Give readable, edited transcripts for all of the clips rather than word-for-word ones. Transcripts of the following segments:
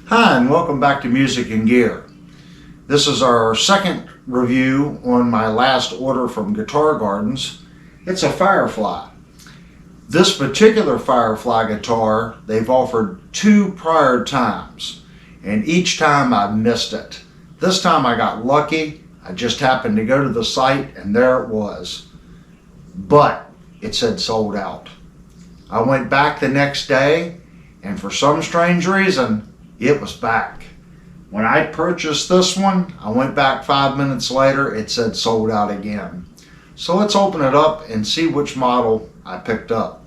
Hi, and welcome back to Music and Gear. This is our second review on my last order from Guitar Gardens. It's a Firefly. This particular Firefly guitar they've offered 2 prior times, and each time I missed it. This time I got lucky. I just happened to go to the site and there it was. But it said sold out. I went back the next day and for some strange reason it was back. When I purchased this one, I went back 5 minutes later, it said sold out again. So let's open it up and see which model I picked up.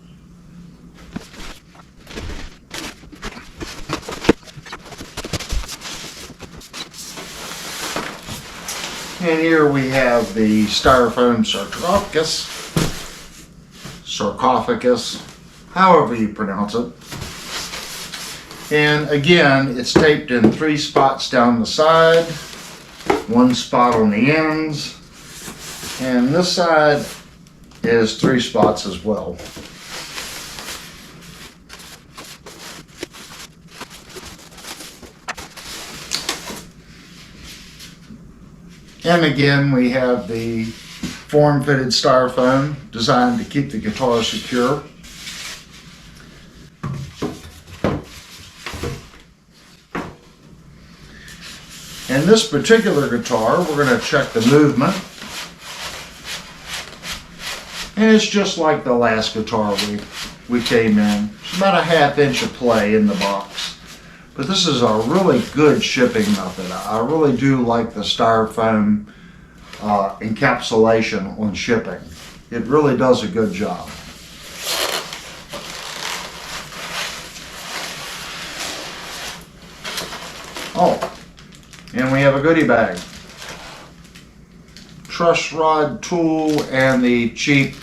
And here we have the styrofoam sarcophagus, however you pronounce it. And again, it's taped in 3 spots down the side, 1 spot on the ends, and this side is 3 spots as well. And again, we have the form-fitted styrofoam designed to keep the guitar secure. In this particular guitar, we're going to check the movement. And it's just like the last guitar we came in. It's about a 1/2 inch of play in the box. But this is a really good shipping method. I really do like the styrofoam encapsulation on shipping. It really does a good job. Oh. And we have a goodie bag. Truss rod tool and the cheap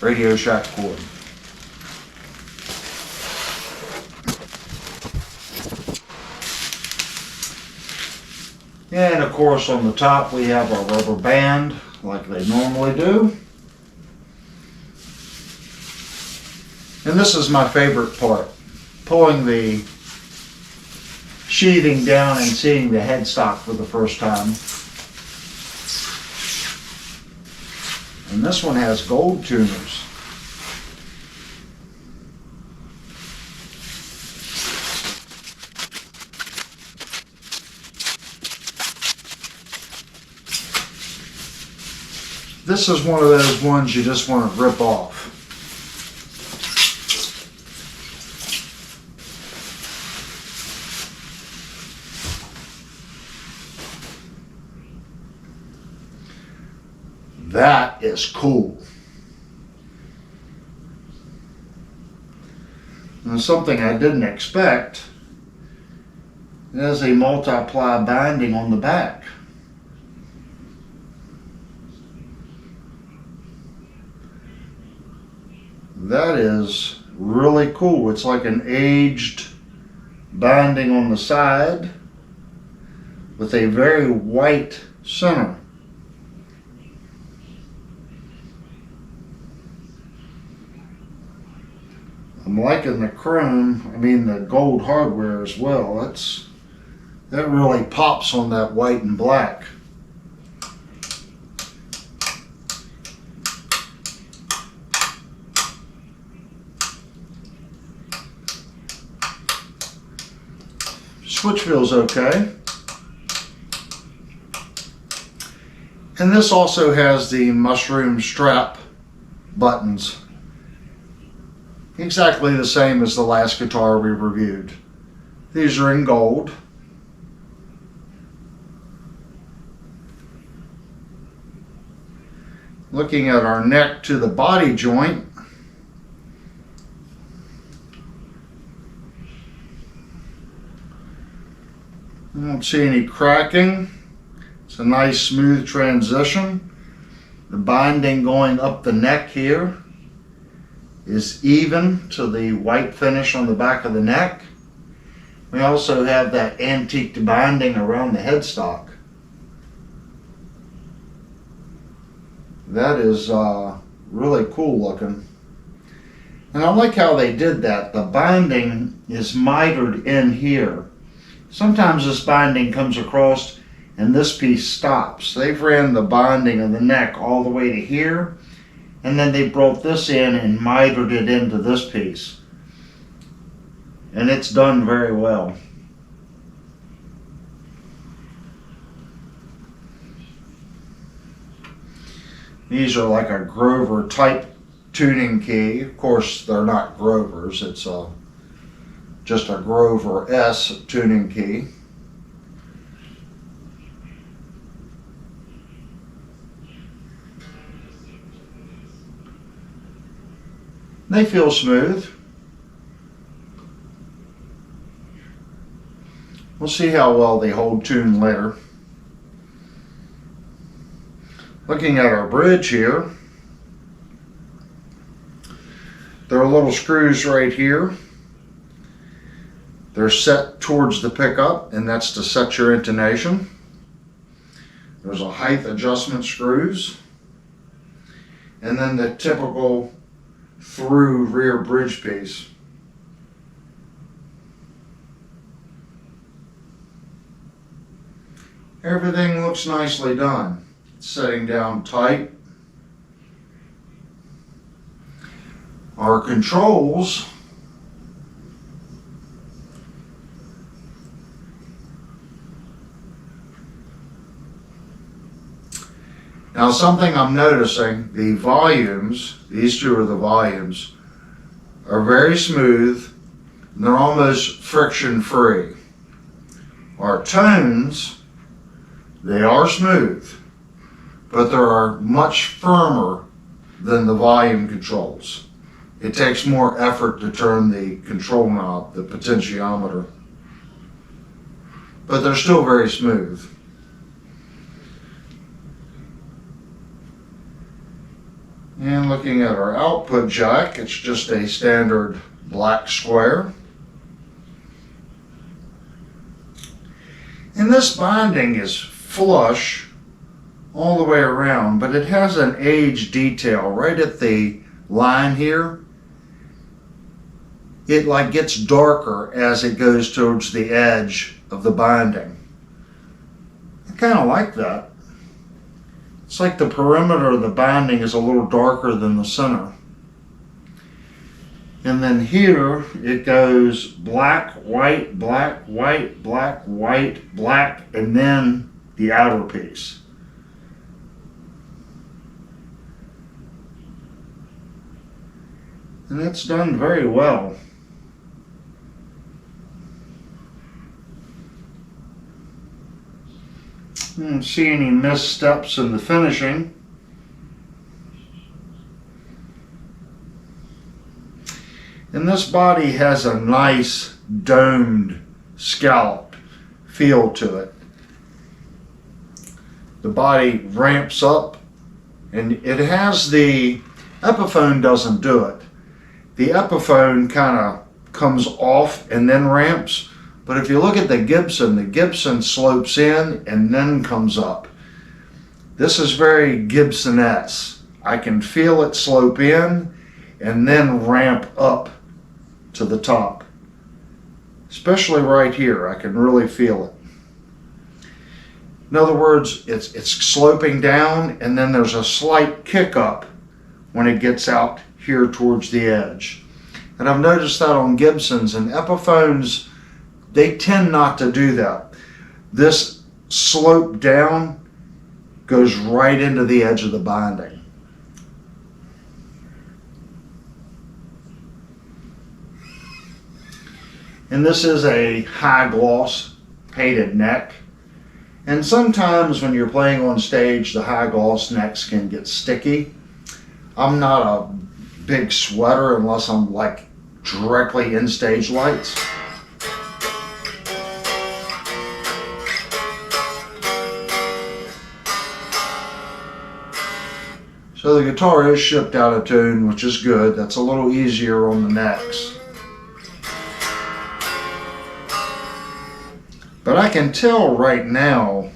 Radio Shack cord. And of course on the top we have our rubber band like they normally do. And this is my favorite part, pulling the sheathing down and seeing the headstock for the first time. And this one has gold tuners. This is one of those ones you just want to rip off. That is cool. And something I didn't expect, there's a multi-ply binding on the back. That is really cool. It's like an aged binding on the side with a very white center. I'm liking the chrome, the gold hardware as well. That really pops on that white and black. Switch feels okay. And this also has the mushroom strap buttons. Exactly the same as the last guitar we reviewed. These are in gold. Looking at our neck to the body joint, I don't see any cracking. It's a nice smooth transition. The binding going up the neck here is even to the white finish on the back of the neck. We also have that antique binding around the headstock. That is really cool looking. And I like how they did that. The binding is mitered in here Sometimes this binding comes across and this piece stops. They've ran the binding of the neck all the way to here, and then they brought this in and mitered it into this piece. And it's done very well. These are like a Grover type tuning key. Of course, they're not Grovers. It's just a Grover S tuning key. They feel smooth. We'll see how well they hold tune later. Looking at our bridge here, there are little screws right here. They're set towards the pickup, and that's to set your intonation. There's a height adjustment screws, and then the typical through rear bridge piece. Everything looks nicely done. It's setting down tight. Our controls now, something I'm noticing, the volumes, these two are the volumes, are very smooth and they're almost friction free. Our tones, they are smooth, but they are much firmer than the volume controls. It takes more effort to turn the control knob, the potentiometer, but they're still very smooth. And looking at our output jack, it's just a standard black square. And this binding is flush all the way around, but it has an age detail right at the line here. It like gets darker as it goes towards the edge of the binding. I kind of like that. It's like the perimeter of the binding is a little darker than the center. And then here it goes black, white, black, white, black, white, black, and then the outer piece. And it's done very well. I don't see any missteps in the finishing. And this body has a nice domed scallop feel to it. The body ramps up, and it has the Epiphone doesn't do it. The Epiphone kind of comes off and then ramps. But if you look at the Gibson slopes in and then comes up. This is very Gibson-esque. I can feel it slope in and then ramp up to the top. Especially right here, I can really feel it. In other words, it's sloping down and then there's a slight kick up when it gets out here towards the edge. And I've noticed that on Gibsons and Epiphones, they tend not to do that. This slope down goes right into the edge of the binding. And this is a high gloss painted neck. And sometimes when you're playing on stage, the high gloss necks can get sticky. I'm not a big sweater unless I'm like directly in stage lights. So the guitar is shipped out of tune, which is good. That's a little easier on the necks. But I can tell right now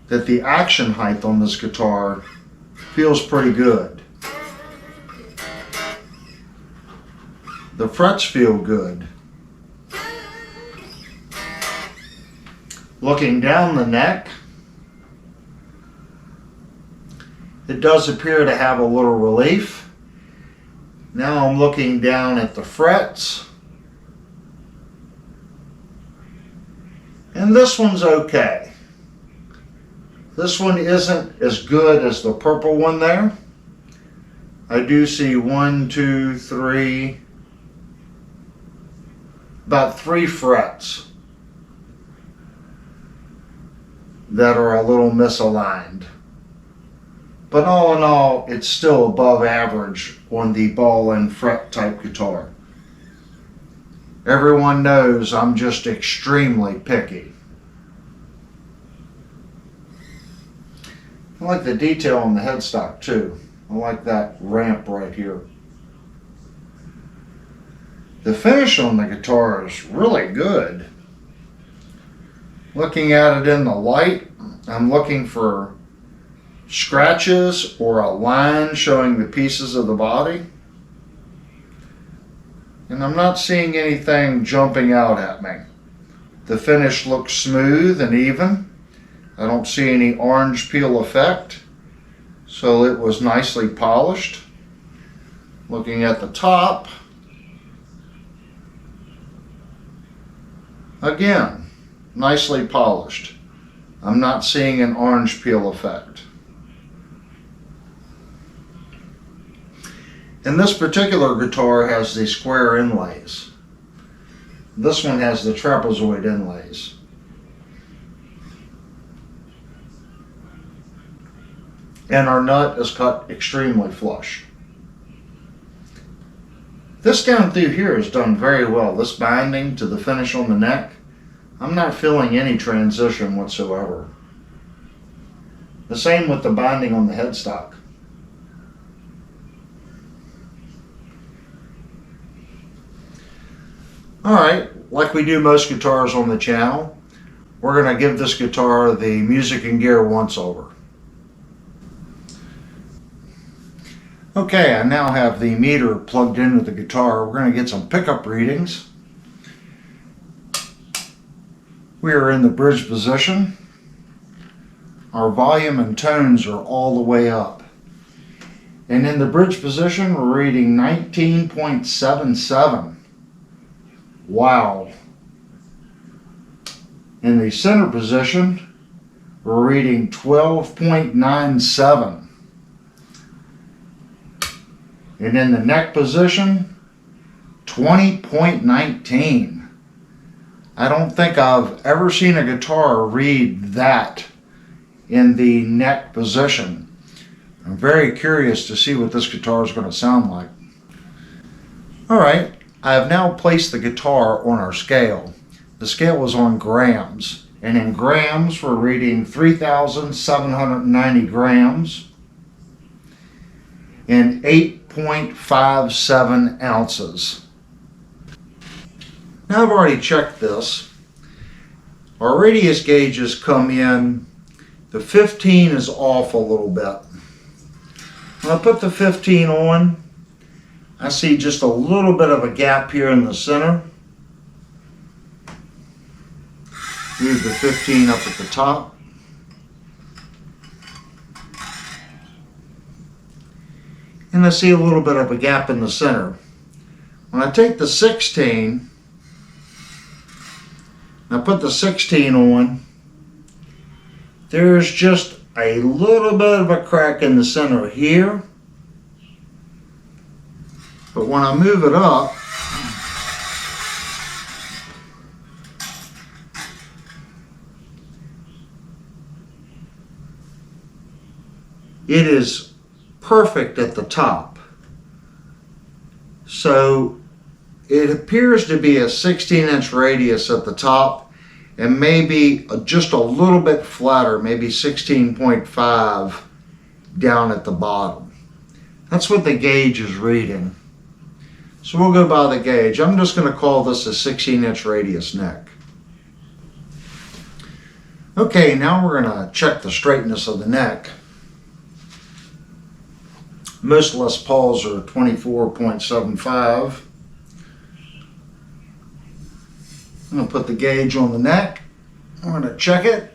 that the action height on this guitar feels pretty good. The frets feel good. Looking down the neck, it does appear to have a little relief. Now I'm looking down at the frets, and this one's okay. This one isn't as good as the purple one there. I do see 1, 2, 3, about 3 frets that are a little misaligned. But all in all, it's still above average on the ball and fret type guitar. Everyone knows I'm just extremely picky. I like the detail on the headstock too. I like that ramp right here. The finish on the guitar is really good. Looking at it in the light, I'm looking for scratches or a line showing the pieces of the body. And I'm not seeing anything jumping out at me. The finish looks smooth and even. I don't see any orange peel effect, so it was nicely polished. Looking at the top, again, nicely polished. I'm not seeing an orange peel effect. And this particular guitar has the square inlays. This one has the trapezoid inlays. And our nut is cut extremely flush. This down through here is done very well. This binding to the finish on the neck, I'm not feeling any transition whatsoever. The same with the binding on the headstock. Alright, like we do most guitars on the channel, we're going to give this guitar the music and gear once over. Okay, I now have the meter plugged into the guitar. We're going to get some pickup readings. We are in the bridge position. Our volume and tones are all the way up. And in the bridge position, we're reading 19.77. Wow. In the center position, we're reading 12.97. And in the neck position, 20.19. I don't think I've ever seen a guitar read that in the neck position. I'm very curious to see what this guitar is going to sound like. Alright, I have now placed the guitar on our scale. The scale is on grams, and in grams we're reading 3,790 grams and 8.57 ounces. Now I've already checked this. Our radius gauges come in, the 15 is off a little bit. When I put the 15 on, I see just a little bit of a gap here in the center. Move the 15 up at the top. And I see a little bit of a gap in the center. When I take the 16, I put the 16 on, there's just a little bit of a crack in the center here. But when I move it up, it is perfect at the top. So it appears to be a 16-inch radius at the top and maybe just a little bit flatter, maybe 16.5 down at the bottom. That's what the gauge is reading. So we'll go by the gauge. I'm just going to call this a 16-inch radius neck. Okay, now we're going to check the straightness of the neck. Most Les Pauls are 24.75. I'm going to put the gauge on the neck. I'm going to check it.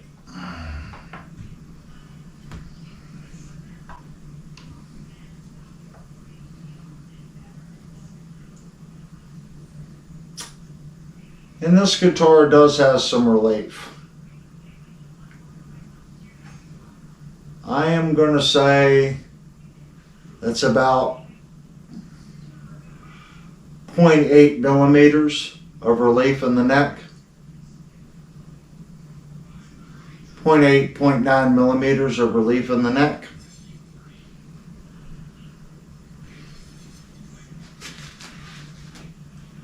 And this guitar does have some relief. I am going to say that's about 0.8 millimeters of relief in the neck. 0.8, 0.9 millimeters of relief in the neck.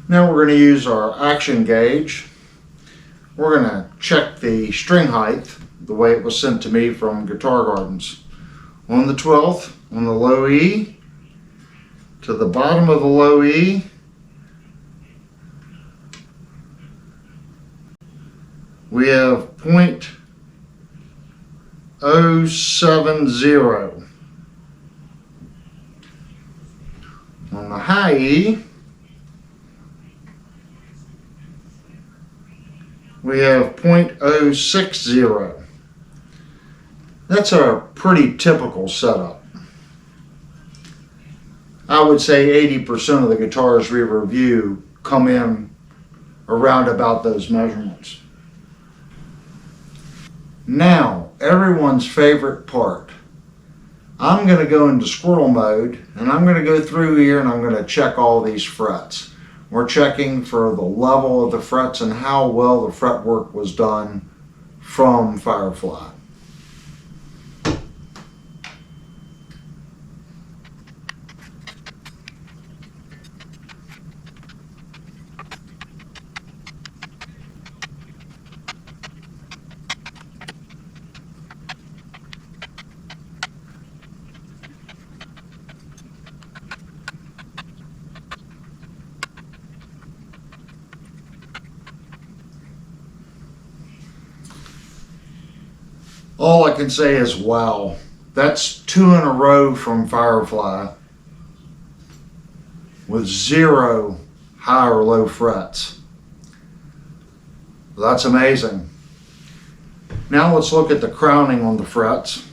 Now we're going to use our action gauge. We're going to check the string height the way it was sent to me from Guitar Gardens. On the 12th, on the low E, to the bottom of the low E, we have 0.070. On the high E, we have 0.060. That's a pretty typical setup. I would say 80% of the guitars we review come in around about those measurements. Now, everyone's favorite part. I'm going to go into squirrel mode and I'm going to go through here and I'm going to check all these frets. We're checking for the level of the frets and how well the fretwork was done from Firefly. All I can say is wow. That's 2 in a row from Firefly with 0 high or low frets. That's amazing. Now let's look at the crowning on the frets.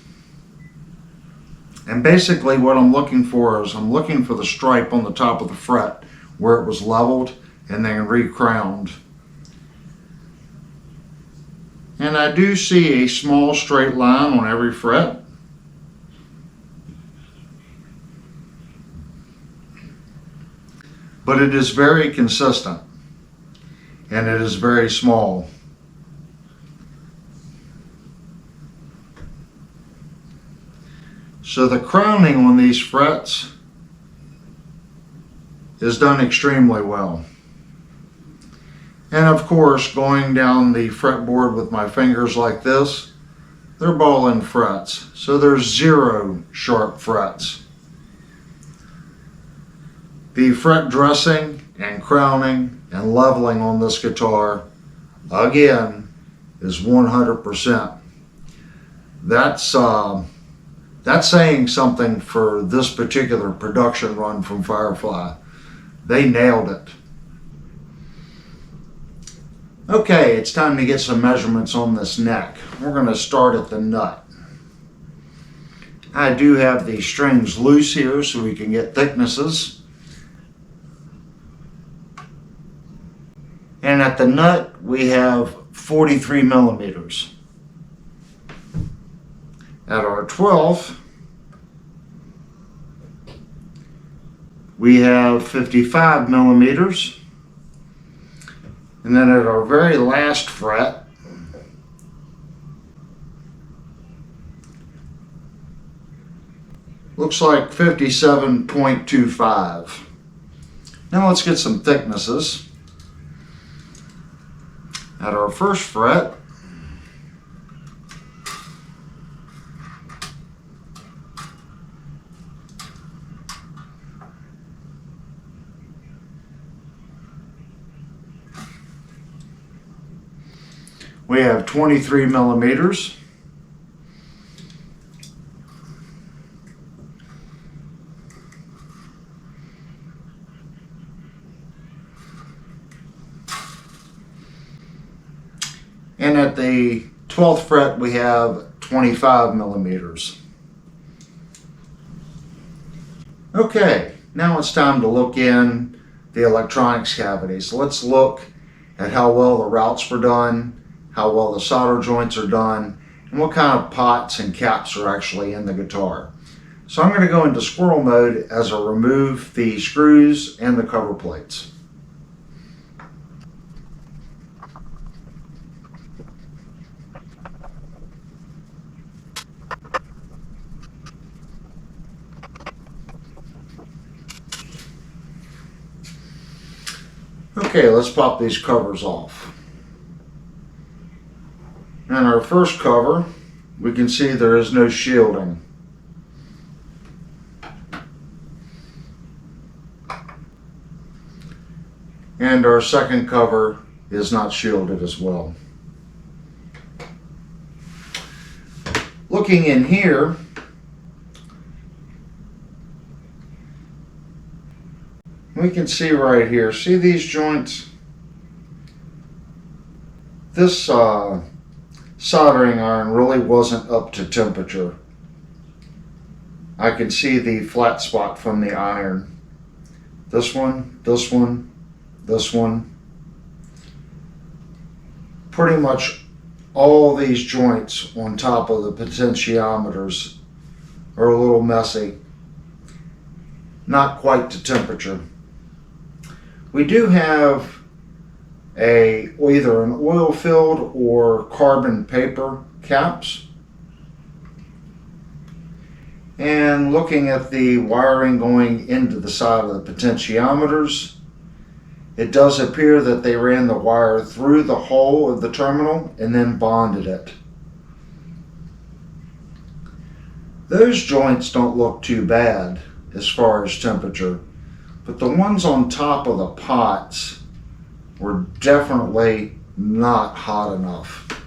And basically what I'm looking for is I'm looking for the stripe on the top of the fret where it was leveled and then re-crowned. And I do see a small straight line on every fret. But it is very consistent and it is very small. So the crowning on these frets is done extremely well. And of course, going down the fretboard with my fingers like this, they're ball end frets. So there's 0 sharp frets. The fret dressing and crowning and leveling on this guitar, again, is 100%. That's saying something for this particular production run from Firefly. They nailed it. Okay, it's time to get some measurements on this neck. We're going to start at the nut. I do have the strings loose here so we can get thicknesses. And at the nut we have 43 millimeters. At our 12th, we have 55 millimeters. And then at our very last fret, looks like 57.25. Now let's get some thicknesses. At our first fret, we have 23 millimeters. And at the 12th fret we have 25 millimeters. Okay, now it's time to look in the electronics cavities. Let's look at how well the routes were done, how well the solder joints are done, and what kind of pots and caps are actually in the guitar. So I'm going to go into squirrel mode as I remove the screws and the cover plates. Okay, let's pop these covers off. And our first cover, we can see there is no shielding. And our second cover is not shielded as well. Looking in here, we can see right here, see these joints? This soldering iron really wasn't up to temperature. I can see the flat spot from the iron. This one, this one, this one. Pretty much all these joints on top of the potentiometers are a little messy. Not quite to temperature. We do have either an oil-filled or carbon paper caps. And looking at the wiring going into the side of the potentiometers, it does appear that they ran the wire through the hole of the terminal and then bonded it. Those joints don't look too bad as far as temperature, but the ones on top of the pots were definitely not hot enough.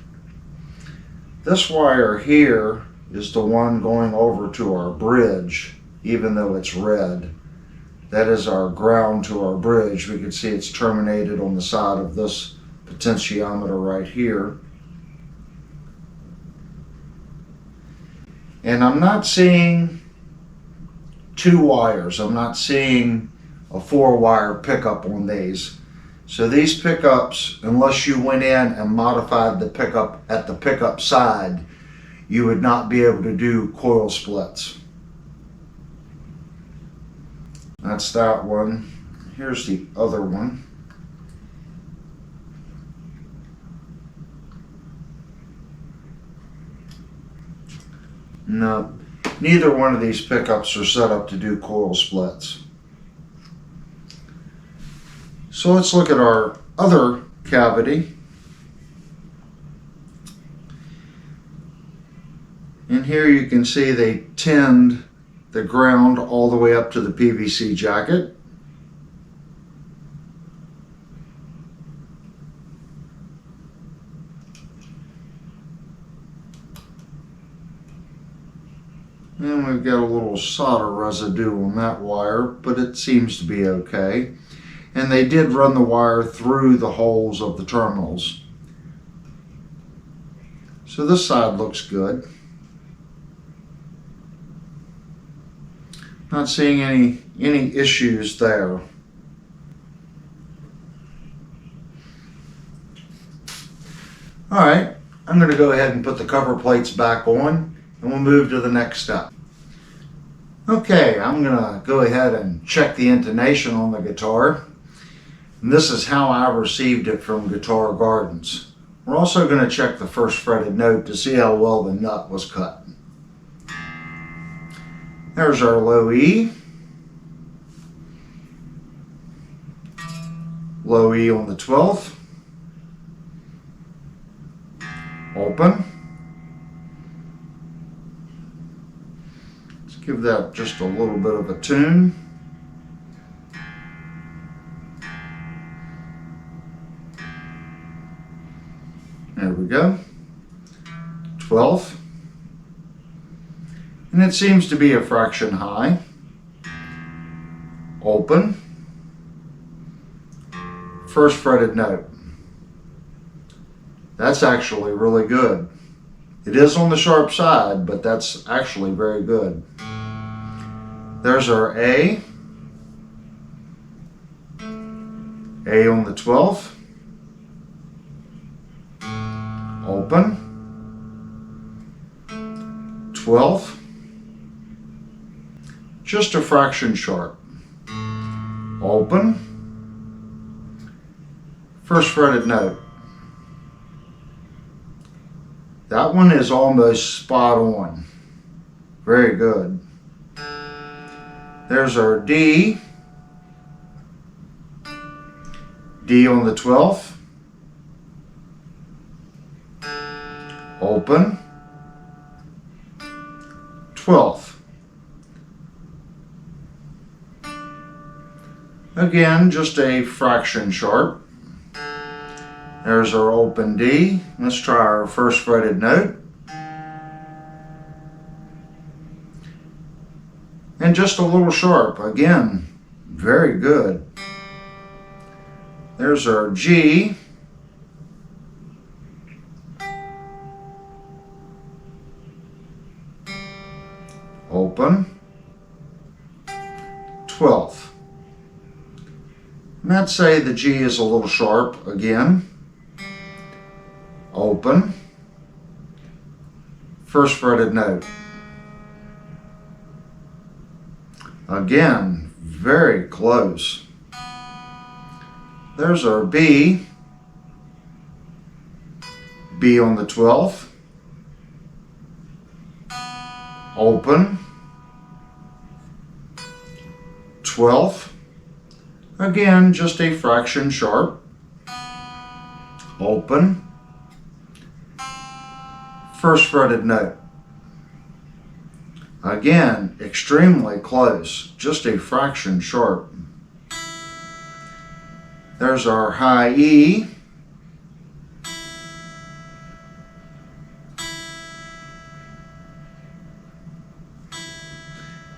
This wire here is the one going over to our bridge, even though it's red. That is our ground to our bridge. We can see it's terminated on the side of this potentiometer right here. And I'm not seeing two wires. I'm not seeing a 4-wire pickup on these. So these pickups, unless you went in and modified the pickup at the pickup side, you would not be able to do coil splits. That's that one. Here's the other one. No, neither one of these pickups are set up to do coil splits. So let's look at our other cavity. And here you can see they tinned the ground all the way up to the PVC jacket. And we've got a little solder residue on that wire, but it seems to be okay. And they did run the wire through the holes of the terminals. So this side looks good. Not seeing any issues there. All right, I'm going to go ahead and put the cover plates back on, and we'll move to the next step. Okay, I'm going to go ahead and check the intonation on the guitar. And this is how I received it from Guitar Gardens. We're also going to check the first fretted note to see how well the nut was cut. There's our low E. Low E on the 12th. Open. Let's give that just a little bit of a tune. There we go. 12th. And it seems to be a fraction high. Open. First fretted note. That's actually really good. It is on the sharp side, but that's actually very good. There's our A. A on the 12th. Open. 12th. Just a fraction sharp. Open. First fretted note. That one is almost spot on. Very good. There's our D. D on the 12th. Open. 12th. Again, just a fraction sharp. There's our open D. Let's try our first fretted note. And just a little sharp. Again, very good. There's our G. Open. 12th. And I'd say the G is a little sharp again. Open. First fretted note. Again, very close. There's our B. B on the 12th. Open. 12th. Again, just a fraction sharp. Open. First fretted note. Again, extremely close, just a fraction sharp. There's our high E.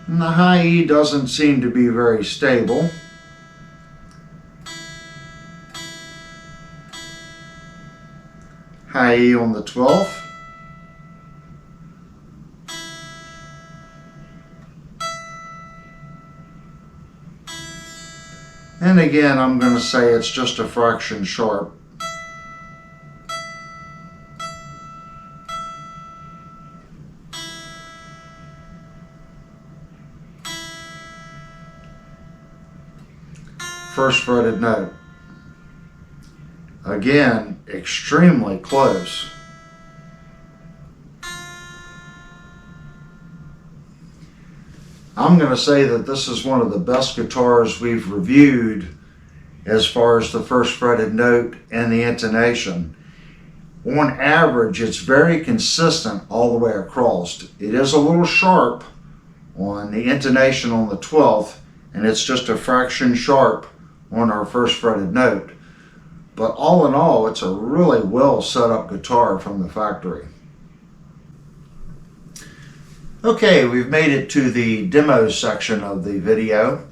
And the high E doesn't seem to be very stable. High E on the 12th. And again, I'm going to say it's just a fraction sharp. First fretted note. Again, extremely close. I'm going to say that this is one of the best guitars we've reviewed as far as the first fretted note and the intonation. On average, it's very consistent all the way across. It is a little sharp on the intonation on the 12th, and it's just a fraction sharp on our first fretted note. But all in all, it's a really well set up guitar from the factory. Okay, we've made it to the demo section of the video,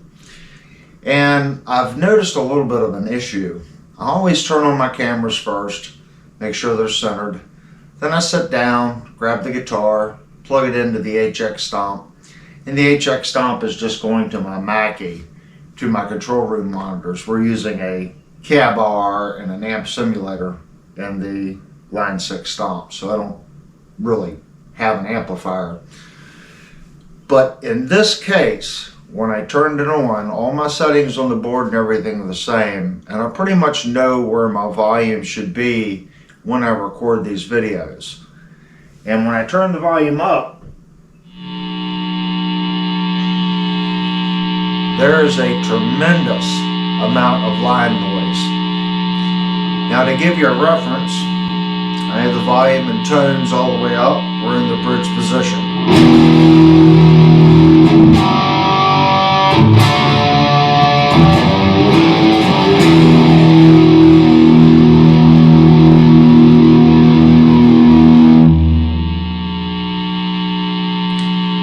and I've noticed a little bit of an issue. I always turn on my cameras first, make sure they're centered. Then I sit down, grab the guitar, plug it into the HX Stomp, and the HX Stomp is just going to my Mackie, to my control room monitors. We're using a cab R and an amp simulator in the Line 6 Stomp, so I don't really have an amplifier. But in this case, when I turned it on, all my settings on the board and everything are the same, and I pretty much know where my volume should be when I record these videos. And when I turn the volume up, there is a tremendous amount of line noise. Now, to give you a reference, I have the volume and tones all the way up. We're in the bridge position.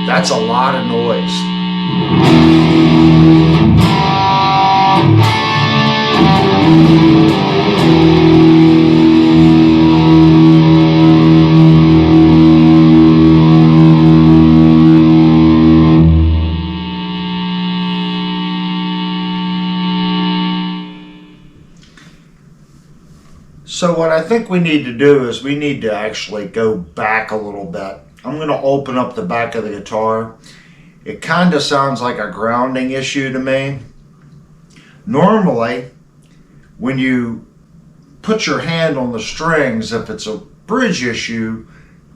That's a lot of noise. So what I think we need to do is we need to actually go back a little bit. I'm going to open up the back of the guitar. It kind of sounds like a grounding issue to me. Normally, when you put your hand on the strings, if it's a bridge issue,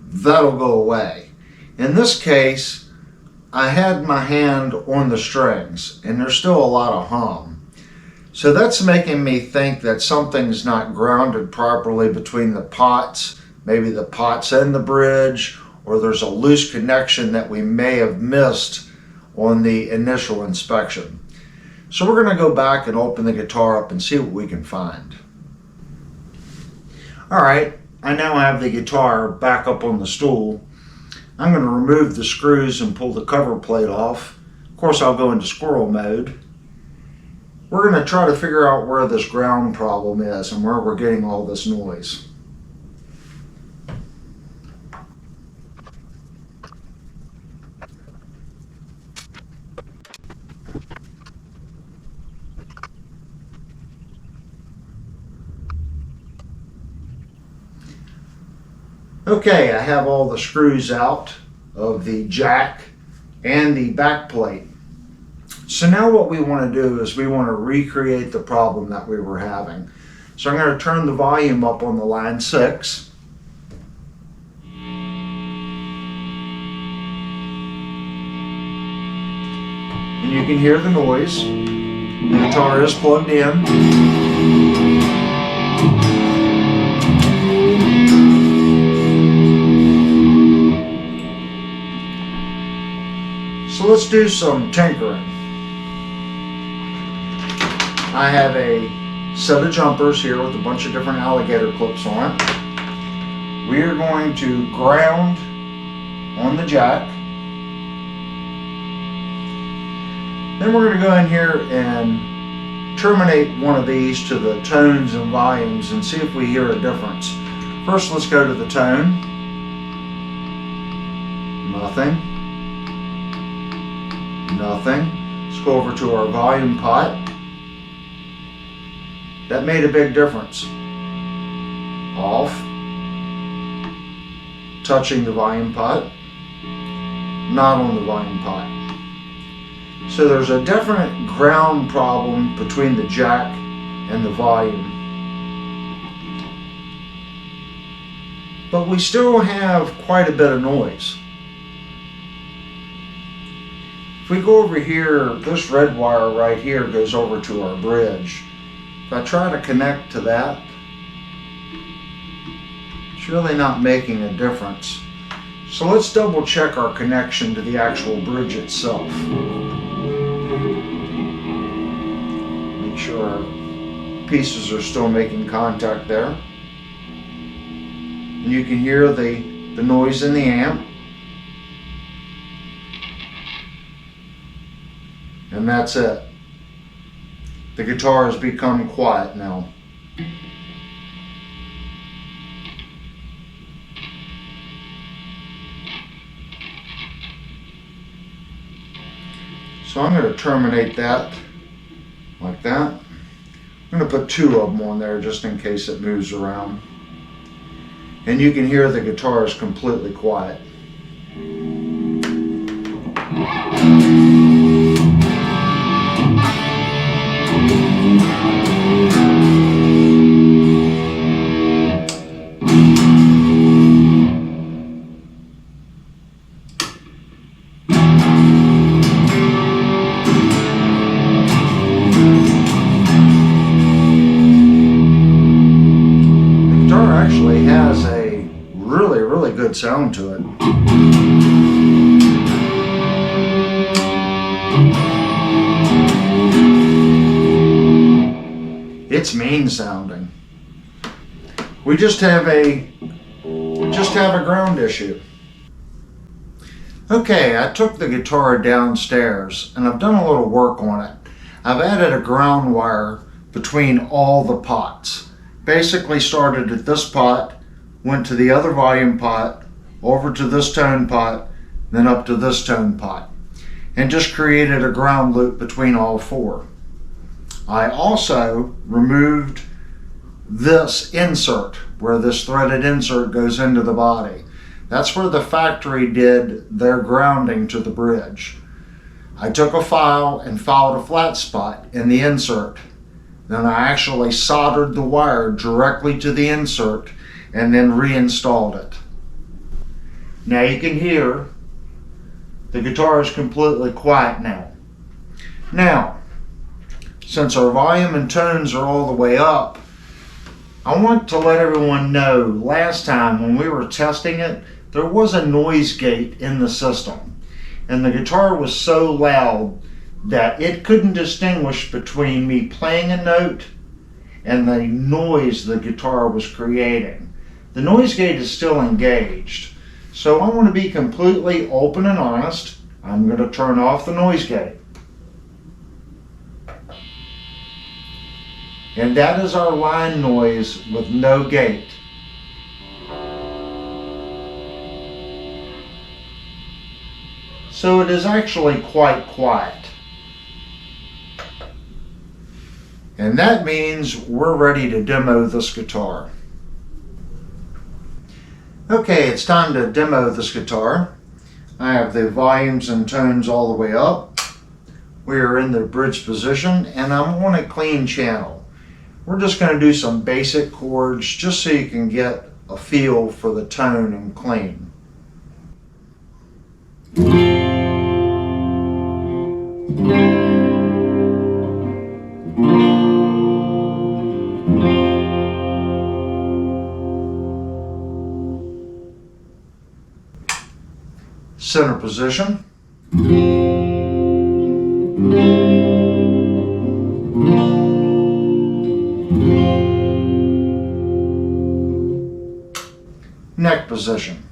that'll go away. In this case, I had my hand on the strings and there's still a lot of hum. So that's making me think that something's not grounded properly between the pots, maybe the pots and the bridge, or there's a loose connection that we may have missed on the initial inspection. So we're going to go back and open the guitar up and see what we can find. Alright, I now have the guitar back up on the stool. I'm going to remove the screws and pull the cover plate off. Of course, I'll go into squirrel mode. We're going to try to figure out where this ground problem is and where we're getting all this noise. Okay, I have all the screws out of the jack and the back plate. So now what we want to do is we want to recreate the problem that we were having. So I'm going to turn the volume up on the line 6. And you can hear the noise. The guitar is plugged in. So let's do some tinkering. I have a set of jumpers here with a bunch of different alligator clips on it. We are going to ground on the jack. Then we're going to go in here and terminate one of these to the tones and volumes and see if we hear a difference. First, let's go to the tone. Nothing. Nothing. Let's go over to our volume pot. That made a big difference. Off. Touching the volume pot. Not on the volume pot. So there's a definite ground problem between the jack and the volume. But we still have quite a bit of noise. If we go over here, this red wire right here goes over to our bridge. If I try to connect to that, it's really not making a difference. So let's double check our connection to the actual bridge itself. Make sure our pieces are still making contact there. And you can hear the noise in the amp. And that's it. The guitar has become quiet now. So I'm going to terminate that like that. I'm going to put 2 of them on there just in case it moves around. And you can hear the guitar is completely quiet. Actually has a really good sound to it. It's mean sounding. We just have a ground issue. Okay, I took the guitar downstairs and I've done a little work on it. I've added a ground wire between all the pots. Basically started at this pot, went to the other volume pot, over to this tone pot, then up to this tone pot, and just created a ground loop between all 4. I also removed this insert, where this threaded insert goes into the body. That's where the factory did their grounding to the bridge. I took a file and filed a flat spot in the insert. Then I actually soldered the wire directly to the insert and then reinstalled it. Now you can hear the guitar is completely quiet now. Now, since our volume and tones are all the way up, I want to let everyone know last time when we were testing it, there was a noise gate in the system. And the guitar was so loud that it couldn't distinguish between me playing a note and the noise the guitar was creating. The noise gate is still engaged. So I want to be completely open and honest. I'm going to turn off the noise gate. And that is our line noise with no gate. So it is actually quite quiet. And that means we're ready to demo this guitar. Okay, it's time to demo this guitar. I have the volumes and tones all the way up. We are in the bridge position and I'm on a clean channel. We're just going to do some basic chords just so you can get a feel for the tone and clean. Center position. Neck position.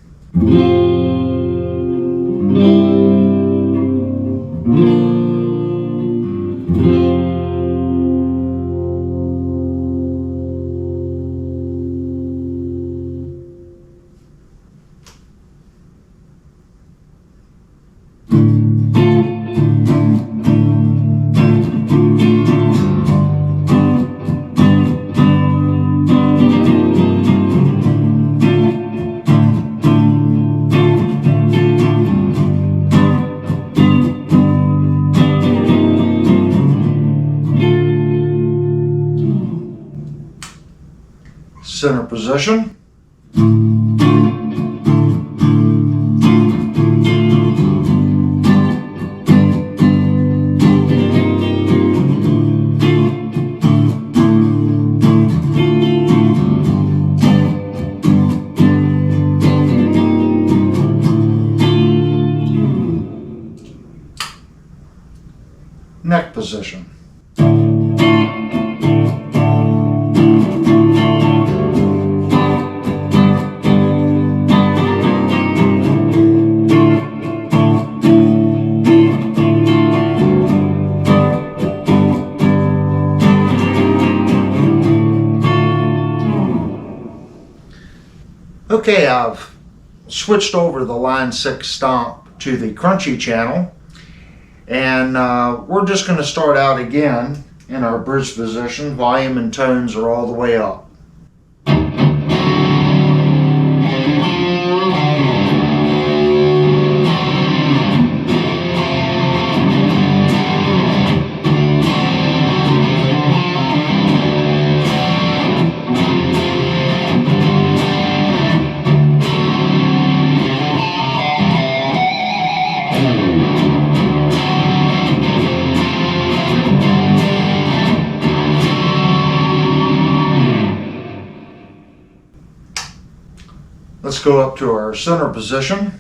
Center position. Neck position. Okay, I've switched over the line 6 stomp to the crunchy channel, and we're just going to start out again in our bridge position. Volume and tones are all the way up. Let's go up to our center position.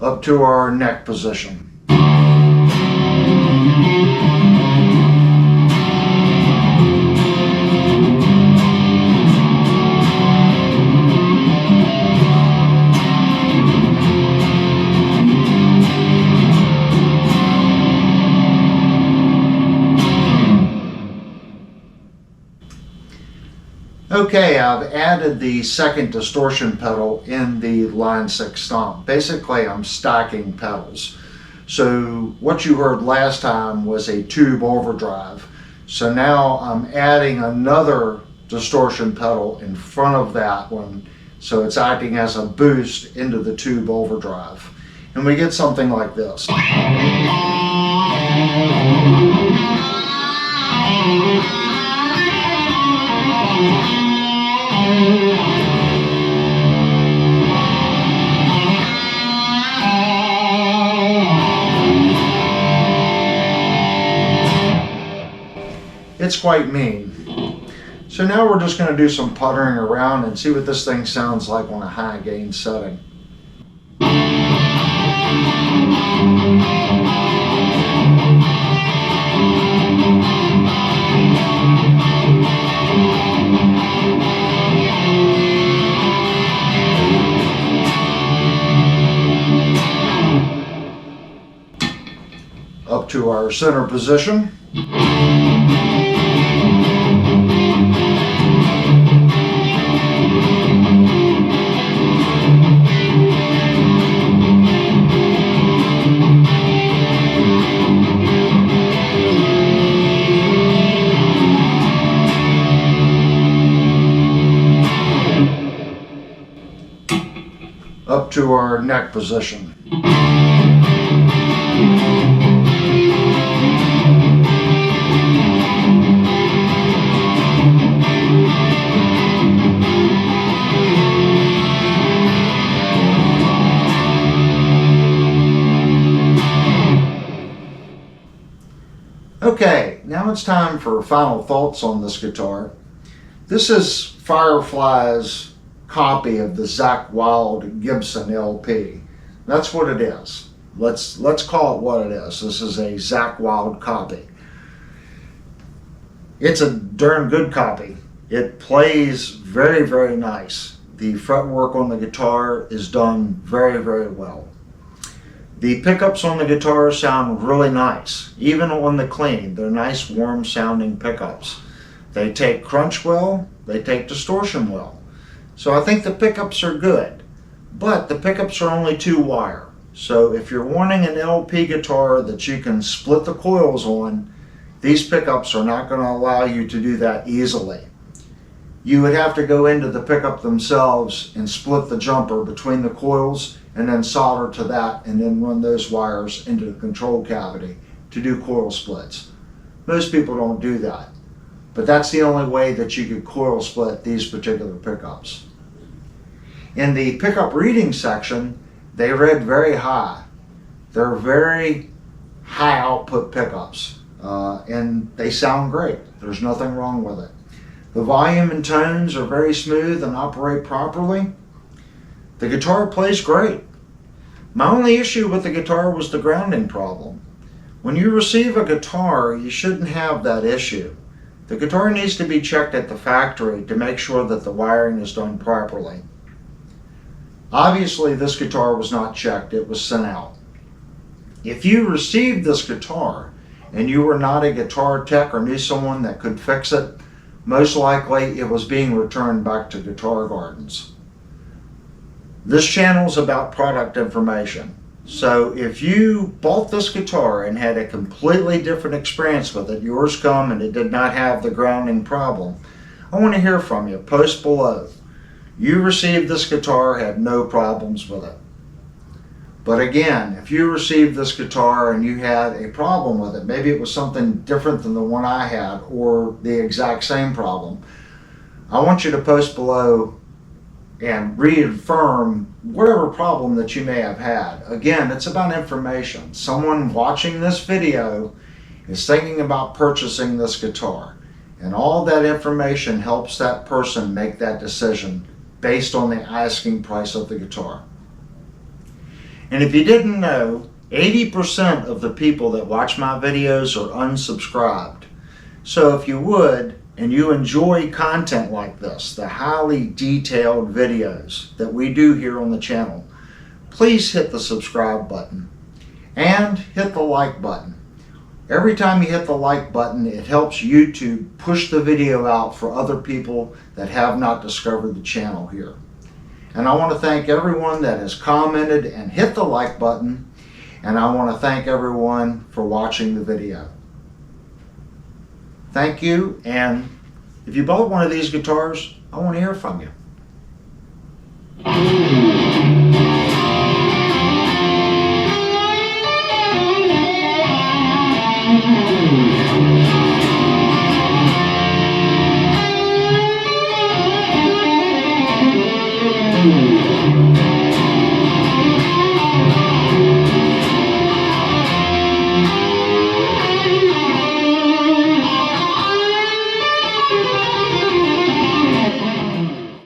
Up to our neck position. Okay, I've added the second distortion pedal in the line 6 stomp. Basically, I'm stacking pedals. So what you heard last time was a tube overdrive. So now I'm adding another distortion pedal in front of that one. So it's acting as a boost into the tube overdrive. And we get something like this. It's quite mean. So now we're just going to do some puttering around and see what this thing sounds like on a high gain setting. Up to our center position. Up to our neck position. Okay, now it's time for final thoughts on this guitar. This is Firefly's copy of the Zakk Wylde Gibson LP. That's what it is. Let's call it what it is. This is a Zakk Wylde copy. It's a darn good copy. It plays very, very nice. The fretwork on the guitar is done very, very well. The pickups on the guitar sound really nice, even on the clean. They're nice, warm sounding pickups. They take crunch well, they take distortion well. So I think the pickups are good, but the pickups are only 2-wire. So if you're wanting an LP guitar that you can split the coils on, these pickups are not going to allow you to do that easily. You would have to go into the pickup themselves and split the jumper between the coils and then solder to that and then run those wires into the control cavity to do coil splits. Most people don't do that, but that's the only way that you could coil split these particular pickups. In the pickup reading section, they read very high. They're very high output pickups, and they sound great. There's nothing wrong with it. The volume and tones are very smooth and operate properly. The guitar plays great. My only issue with the guitar was the grounding problem. When you receive a guitar, you shouldn't have that issue. The guitar needs to be checked at the factory to make sure that the wiring is done properly. Obviously, this guitar was not checked, it was sent out. If you received this guitar and you were not a guitar tech or knew someone that could fix it, most likely it was being returned back to Guitar Gardens. This channel is about product information. So if you bought this guitar and had a completely different experience with it, yours come and it did not have the grounding problem, I want to hear from you. Post below. You received this guitar, had no problems with it. But again, if you received this guitar and you had a problem with it, maybe it was something different than the one I had or the exact same problem, I want you to post below and reaffirm whatever problem that you may have had. Again, it's about information. Someone watching this video is thinking about purchasing this guitar, and all that information helps that person make that decision based on the asking price of the guitar. And if you didn't know, 80% of the people that watch my videos are unsubscribed. So if you would, and you enjoy content like this, the highly detailed videos that we do here on the channel, please hit the subscribe button and hit the like button. Every time you hit the like button, it helps YouTube push the video out for other people that have not discovered the channel here. And I want to thank everyone that has commented and hit the like button, and I want to thank everyone for watching the video. Thank you, and if you bought one of these guitars, I want to hear from you. Mm-hmm.